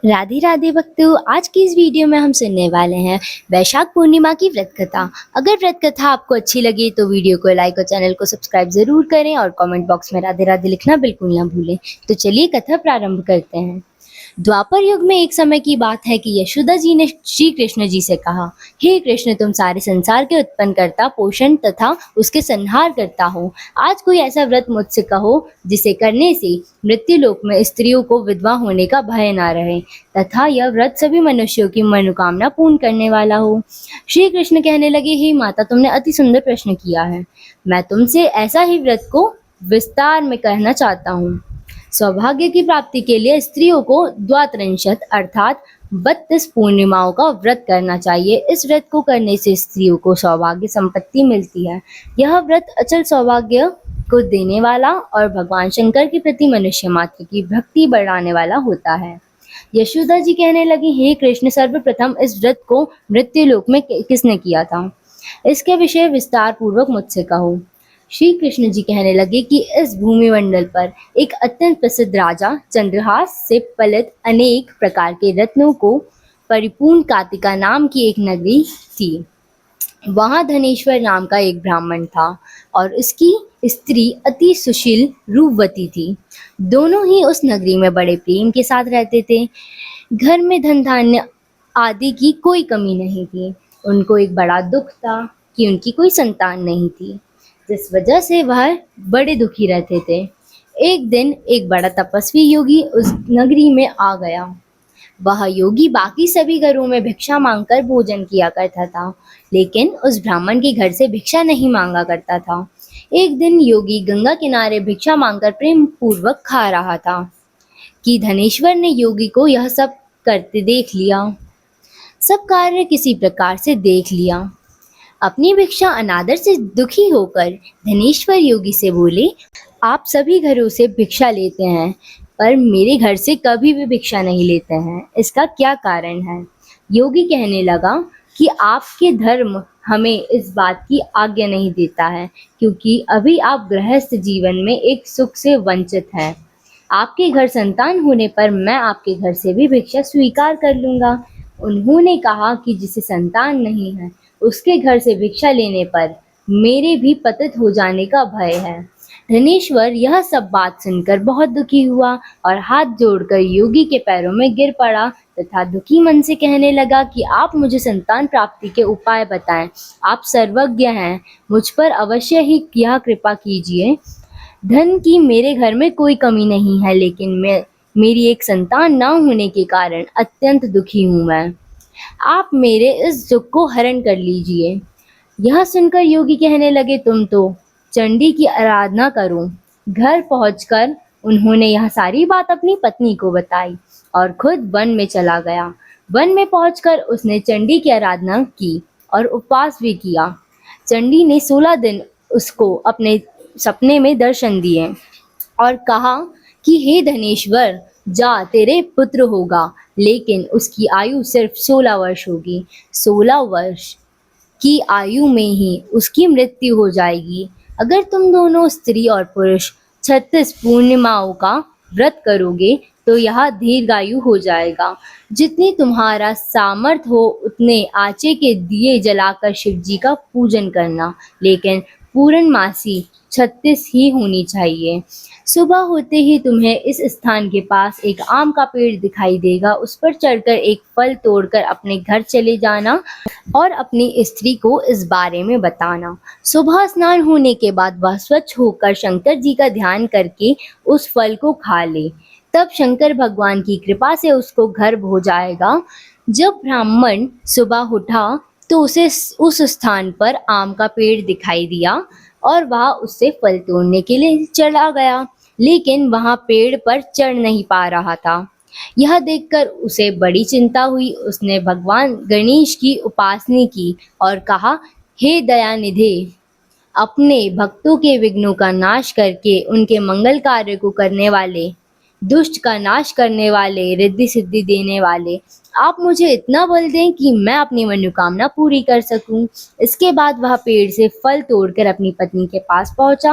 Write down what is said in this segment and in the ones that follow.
राधे राधे भक्तों, आज की इस वीडियो में हम सुनने वाले हैं वैशाख पूर्णिमा की व्रत कथा। अगर व्रत कथा आपको अच्छी लगी तो वीडियो को लाइक और चैनल को सब्सक्राइब जरूर करें और कमेंट बॉक्स में राधे राधे लिखना बिल्कुल ना भूलें। तो चलिए कथा प्रारंभ करते हैं। द्वापर युग में एक समय की बात है कि यशोदा जी ने श्री कृष्ण जी से कहा, हे कृष्ण, तुम सारे संसार के उत्पन्न करता, पोषण तथा उसके संहार करता हो। आज कोई ऐसा व्रत मुझसे कहो जिसे करने से मृत्यु लोक में स्त्रियों को विधवा होने का भय ना रहे तथा यह व्रत सभी मनुष्यों की मनोकामना पूर्ण करने वाला हो। श्री कृष्ण कहने लगे, हे माता, तुमने अति सुंदर प्रश्न किया है। मैं तुमसे ऐसा ही व्रत को विस्तार में कहना चाहता हूँ। सौभाग्य की प्राप्ति के लिए स्त्रियों को द्वात्रिंशत अर्थात 32 पूर्णिमाओं का व्रत करना चाहिए। इस व्रत को करने से स्त्रियों को सौभाग्य संपत्ति मिलती है। यह व्रत अचल सौभाग्य को देने वाला और भगवान शंकर के प्रति मनुष्य मात्र की भक्ति बढ़ाने वाला होता है। यशोदा जी कहने लगी, हे कृष्ण, सर्वप्रथम इस व्रत को मृत्यु लोक में किसने किया था? इसके विषय विस्तार पूर्वक मुझसे कहो। श्री कृष्ण जी कहने लगे कि इस भूमि मंडल पर एक अत्यंत प्रसिद्ध राजा चंद्रहास से पलित अनेक प्रकार के रत्नों को परिपूर्ण कातिका नाम की एक नगरी थी। वहां धनेश्वर नाम का एक ब्राह्मण था और उसकी स्त्री अति सुशील रूपवती थी। दोनों ही उस नगरी में बड़े प्रेम के साथ रहते थे। घर में धन धान्य आदि की कोई कमी नहीं थी। उनको एक बड़ा दुख था कि उनकी कोई संतान नहीं थी, जिस वजह से वह बड़े दुखी रहते थे। एक दिन एक बड़ा तपस्वी योगी उस नगरी में आ गया। वह योगी बाकी सभी घरों में भिक्षा मांगकर भोजन किया करता था, लेकिन उस ब्राह्मण के घर से भिक्षा नहीं मांगा करता था। एक दिन योगी गंगा किनारे भिक्षा मांगकर प्रेम पूर्वक खा रहा था कि धनेश्वर ने योगी को यह सब करते देख लिया। सब कार्य किसी प्रकार से देख लिया। अपनी भिक्षा अनादर से दुखी होकर धनेश्वर योगी से बोले, आप सभी घरों से भिक्षा लेते हैं पर मेरे घर से कभी भी भिक्षा नहीं लेते हैं, इसका क्या कारण है? योगी कहने लगा कि आपके धर्म हमें इस बात की आज्ञा नहीं देता है, क्योंकि अभी आप गृहस्थ जीवन में एक सुख से वंचित हैं। आपके घर संतान होने पर मैं आपके घर से भी भिक्षा स्वीकार कर लूंगा। उन्होंने कहा कि जिसे संतान नहीं है उसके घर से भिक्षा लेने पर मेरे भी पतित हो जाने का भय है। धनेश्वर यह सब बात सुनकर बहुत दुखी हुआ और हाथ जोड़कर योगी के पैरों में गिर पड़ा तथा दुखी मन से कहने लगा कि आप मुझे संतान प्राप्ति के उपाय बताएं। आप सर्वज्ञ हैं, मुझ पर अवश्य ही यह कृपा कीजिए। धन की मेरे घर में कोई कमी नहीं है, लेकिन मेरी एक संतान न होने के कारण अत्यंत दुखी हूँ मैं। आप मेरे इस दुख को हरण कर लीजिए। यह सुनकर योगी कहने लगे, तुम तो चंडी की आराधना करो। घर पहुंचकर उन्होंने यह सारी बात अपनी पत्नी को बताई और खुद वन में चला गया। वन में पहुंचकर उसने चंडी की आराधना की और उपवास भी किया। चंडी ने 16 दिन उसको अपने सपने में दर्शन दिए और कहा कि हे धनेश्वर, जा, तेरे पुत्र होगा, लेकिन उसकी आयु सिर्फ 16 वर्ष होगी। 16 वर्ष की आयु में ही उसकी मृत्यु हो जाएगी। अगर तुम दोनों स्त्री और पुरुष 36 पूर्णिमाओं का व्रत करोगे तो यह दीर्घायु हो जाएगा। जितनी तुम्हारा सामर्थ्य हो उतने आचे के दिए जलाकर शिव जी का पूजन करना, लेकिन पूर्णमासी 36 ही होनी चाहिए। सुबह होते ही तुम्हें इस स्थान के पास एक आम का पेड़ दिखाई देगा। उस पर चढ़कर एक फल तोड़कर अपने घर चले जाना और अपनी स्त्री को इस बारे में बताना। सुबह स्नान होने के बाद वह स्वच्छ होकर शंकर जी का ध्यान करके उस फल को खा ले। तब शंकर भगवान की कृपा से उसको गर्भ हो जाएगा। जब ब्राह्मण सुबह उठा तो उसे उस स्थान पर आम का पेड़ दिखाई दिया और वह उससे फल तोड़ने के लिए चला गया, लेकिन वहां पेड़ पर चढ़ नहीं पा रहा था। यह देखकर उसे बड़ी चिंता हुई। उसने भगवान गणेश की उपासना की और कहा, हे दयानिधे, अपने भक्तों के विघ्नों का नाश करके उनके मंगल कार्य को करने वाले, दुष्ट का नाश करने वाले, रिद्धि सिद्धि देने वाले, आप मुझे इतना बल दें कि मैं अपनी मनोकामना पूरी कर सकूं। इसके बाद वह पेड़ से फल तोड़कर अपनी पत्नी के पास पहुंचा।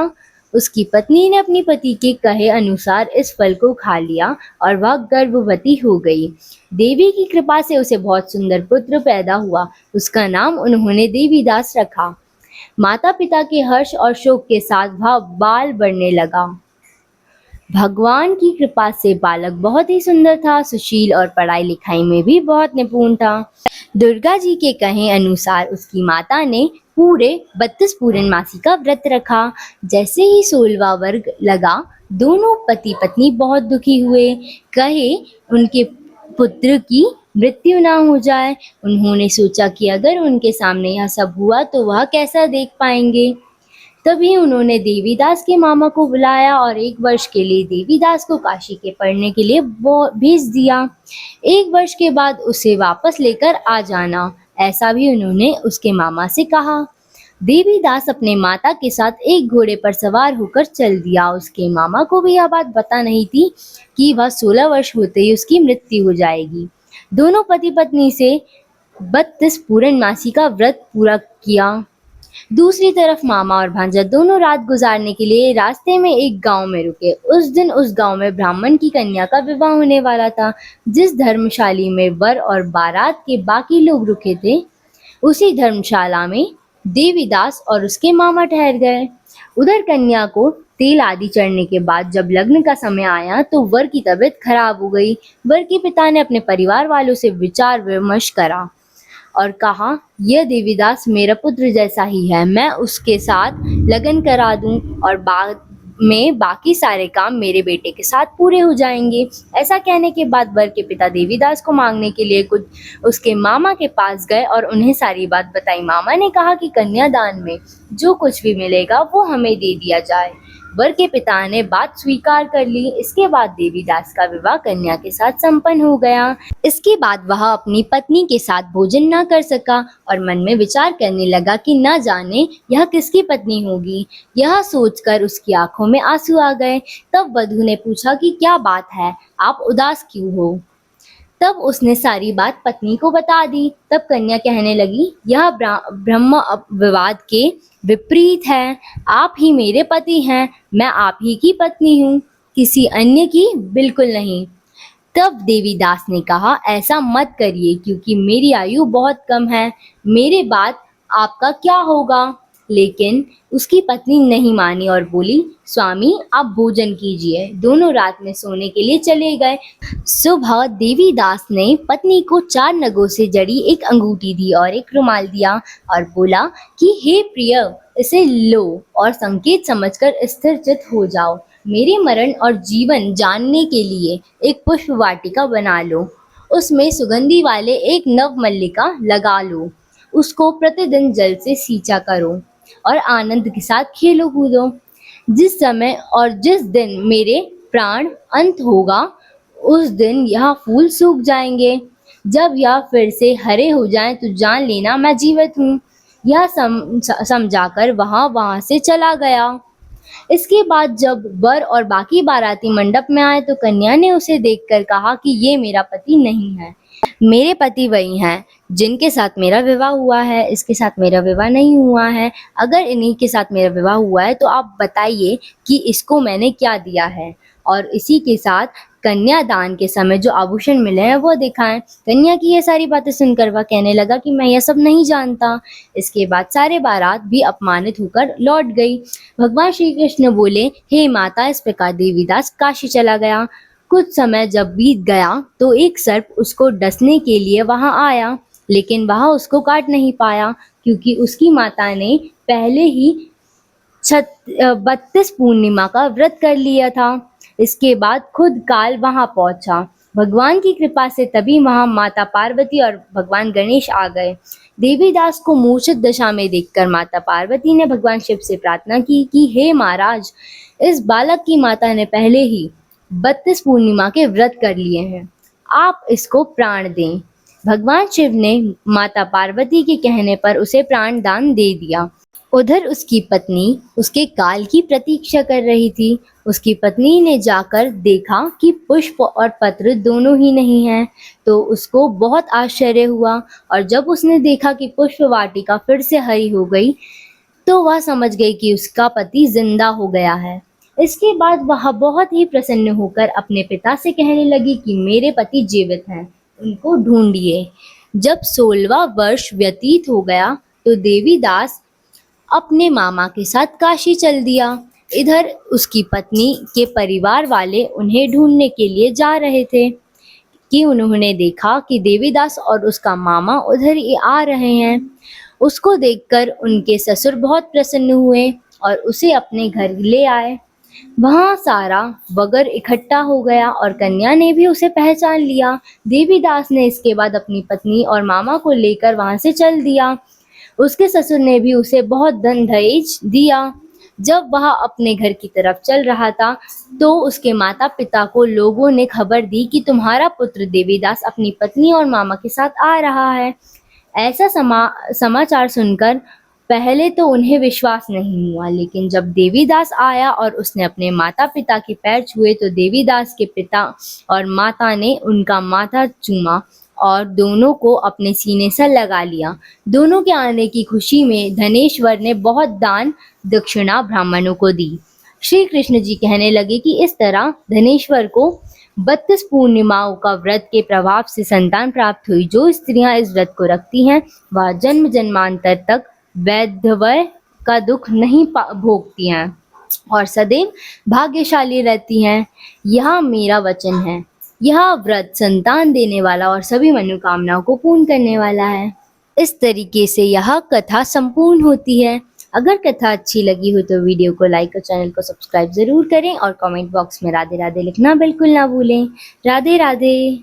उसकी पत्नी ने अपने पति के कहे अनुसार इस फल को खा लिया और वह गर्भवती हो गई। देवी की कृपा से उसे बहुत सुंदर पुत्र पैदा हुआ। उसका नाम उन्होंने देवीदास रखा। माता पिता के हर्ष और शोक के साथ वह बाल बढ़ने लगा। भगवान की कृपा से बालक बहुत ही सुंदर था, सुशील और पढ़ाई लिखाई में भी बहुत निपुण था। दुर्गा जी के कहे अनुसार उसकी माता ने पूरे 32 पूर्णमासी का व्रत रखा। जैसे ही 16वां वर्ग लगा, दोनों पति पत्नी बहुत दुखी हुए। कहे उनके पुत्र की मृत्यु ना हो जाए। उन्होंने सोचा कि अगर उनके सामने यह सब हुआ तो वह कैसा देख पाएंगे। तभी उन्होंने देवीदास के मामा को बुलाया और 1 वर्ष के लिए देवीदास को काशी के पढ़ने के लिए भेज दिया। 1 वर्ष के बाद उसे वापस लेकर आ जाना, ऐसा भी उन्होंने उसके मामा से कहा। देवीदास अपने माता के साथ एक घोड़े पर सवार होकर चल दिया। उसके मामा को भी यह बात पता नहीं थी कि वह 16 वर्ष होते ही उसकी मृत्यु हो जाएगी। दोनों पति पत्नी से 32 पूर्णमासी का व्रत पूरा किया। दूसरी तरफ मामा और भांजा दोनों रात गुजारने के लिए रास्ते में एक गांव में रुके। उस दिन उस गांव में ब्राह्मण की कन्या का विवाह होने वाला था। जिस धर्मशाला में वर और बारात के बाकी लोग रुके थे, उसी धर्मशाला में देवीदास और उसके मामा ठहर गए। उधर कन्या को तेल आदि चढ़ने के बाद जब लग्न का समय आया तो वर की तबीयत खराब हो गई। वर के पिता ने अपने परिवार वालों से विचार विमर्श करा और कहा, यह देवीदास मेरा पुत्र जैसा ही है, मैं उसके साथ लगन करा दूं और बाद में बाकी सारे काम मेरे बेटे के साथ पूरे हो जाएंगे। ऐसा कहने के बाद वर के पिता देवीदास को मांगने के लिए कुछ उसके मामा के पास गए और उन्हें सारी बात बताई। मामा ने कहा कि कन्यादान में जो कुछ भी मिलेगा वो हमें दे दिया जाए। वर के पिता ने बात स्वीकार कर ली। इसके बाद देवीदास का विवाह कन्या के साथ संपन्न हो गया। इसके बाद वह अपनी पत्नी के साथ भोजन न कर सका और मन में विचार करने लगा कि न जाने यह किसकी पत्नी होगी। यह सोचकर उसकी आंखों में आंसू आ गए। तब वधू ने पूछा कि क्या बात है, आप उदास क्यों हो? तब उसने सारी बात पत्नी को बता दी। तब कन्या कहने लगी, यह ब्रह्म विवाद के विपरीत है। आप ही मेरे पति हैं, मैं आप ही की पत्नी हूँ, किसी अन्य की बिल्कुल नहीं। तब देवीदास ने कहा, ऐसा मत करिए क्योंकि मेरी आयु बहुत कम है, मेरे बाद आपका क्या होगा? लेकिन उसकी पत्नी नहीं मानी और बोली, स्वामी आप भोजन कीजिए। दोनों रात में सोने के लिए चले गए। सुबह देवीदास ने पत्नी को 4 नगों से जड़ी एक अंगूठी दी और एक रुमाल दिया और बोला कि हे प्रिय, इसे लो और संकेत समझकर स्थिरचित हो जाओ। मेरे मरण और जीवन जानने के लिए एक पुष्प वाटिका बना लो, उसमें सुगंधि वाले एक नव मल्लिका लगा लो, उसको प्रतिदिन जल से सींचा करो और आनंद के साथ खेलो कूदो। जिस समय और जिस दिन मेरे प्राण अंत होगा उस दिन यह फूल सूख जाएंगे। जब यह फिर से हरे हो जाएं तो जान लेना मैं जीवित हूँ। यह समझाकर वहां से चला गया। इसके बाद जब वर और बाकी बाराती मंडप में आए तो कन्या ने उसे देखकर कहा कि ये मेरा पति नहीं है, मेरे पति वही हैं जिनके साथ मेरा विवाह हुआ है, इसके साथ मेरा विवाह नहीं हुआ है। अगर इन्हीं के साथ मेरा विवाह हुआ है तो आप बताइए कि इसको मैंने क्या दिया है और इसी के साथ कन्यादान के समय जो आभूषण मिले हैं वो दिखाएं। कन्या की ये सारी बातें सुनकर वह कहने लगा कि मैं यह सब नहीं जानता। इसके बाद सारे बारात भी अपमानित होकर लौट गई। भगवान श्री कृष्ण बोले, हे माता, इस प्रकार देवीदास काशी चला गया। कुछ समय जब बीत गया तो एक सर्प उसको डसने के लिए वहां आया, लेकिन वह उसको काट नहीं पाया क्योंकि उसकी माता ने पहले ही 32 पूर्णिमा का व्रत कर लिया था। इसके बाद खुद काल वहां पहुंचा। भगवान की कृपा से तभी वहां माता पार्वती और भगवान गणेश आ गए। देवीदास को मूर्छित दशा में देखकर माता पार्वती ने भगवान शिव से प्रार्थना की कि हे महाराज, इस बालक की माता ने पहले ही 32 पूर्णिमा के व्रत कर लिए हैं, आप इसको प्राण दें। भगवान शिव ने माता पार्वती के कहने पर उसे प्राण दान दे दिया। उधर उसकी पत्नी उसके काल की प्रतीक्षा कर रही थी। उसकी पत्नी ने जाकर देखा कि पुष्प और पत्र दोनों ही नहीं हैं, तो उसको बहुत आश्चर्य हुआ और जब उसने देखा कि पुष्प वाटिका फिर से हरी हो गई तो वह समझ गई कि उसका पति जिंदा हो गया है। इसके बाद वह बहुत ही प्रसन्न होकर अपने पिता से कहने लगी कि मेरे पति जीवित हैं, उनको ढूंढिए। जब 16वां वर्ष व्यतीत हो गया तो देवीदास अपने मामा के साथ काशी चल दिया। इधर उसकी पत्नी के परिवार वाले उन्हें ढूंढने के लिए जा रहे थे कि उन्होंने देखा कि देवीदास और उसका मामा उधर ही आ रहे हैं। उसको देखकर उनके ससुर बहुत प्रसन्न हुए और उसे अपने घर ले आए। वहाँ सारा वगर इकट्ठा हो गया और कन्या ने भी उसे पहचान लिया। देवीदास ने इसके बाद अपनी पत्नी और मामा को लेकर वहाँ से चल दिया। उसके ससुर ने भी उसे बहुत धन दहेज दिया। जब वह अपने घर की तरफ चल रहा था तो उसके माता पिता को लोगों ने खबर दी कि तुम्हारा पुत्र देवीदास अपनी पत्नी और मामा के साथ आ रहा है। ऐसा समाचार सुनकर पहले तो उन्हें विश्वास नहीं हुआ, लेकिन जब देवीदास आया और उसने अपने माता पिता के पैर छुए तो देवीदास के पिता और माता ने उनका माथा चूमा और दोनों को अपने सीने से लगा लिया। दोनों के आने की खुशी में धनेश्वर ने बहुत दान दक्षिणा ब्राह्मणों को दी। श्री कृष्ण जी कहने लगे कि इस तरह धनेश्वर को 32 पूर्णिमाओं का व्रत के प्रभाव से संतान प्राप्त हुई। जो स्त्रियां इस व्रत को रखती हैं वह जन्म जन्मांतर तक वैधव्य का दुख नहीं भोगती हैं और सदैव भाग्यशाली रहती हैं। यह मेरा वचन है। यह व्रत संतान देने वाला और सभी मनोकामनाओं को पूर्ण करने वाला है। इस तरीके से यह कथा संपूर्ण होती है। अगर कथा अच्छी लगी हो तो वीडियो को लाइक और चैनल को सब्सक्राइब जरूर करें और कमेंट बॉक्स में राधे राधे लिखना बिल्कुल ना भूलें। राधे राधे।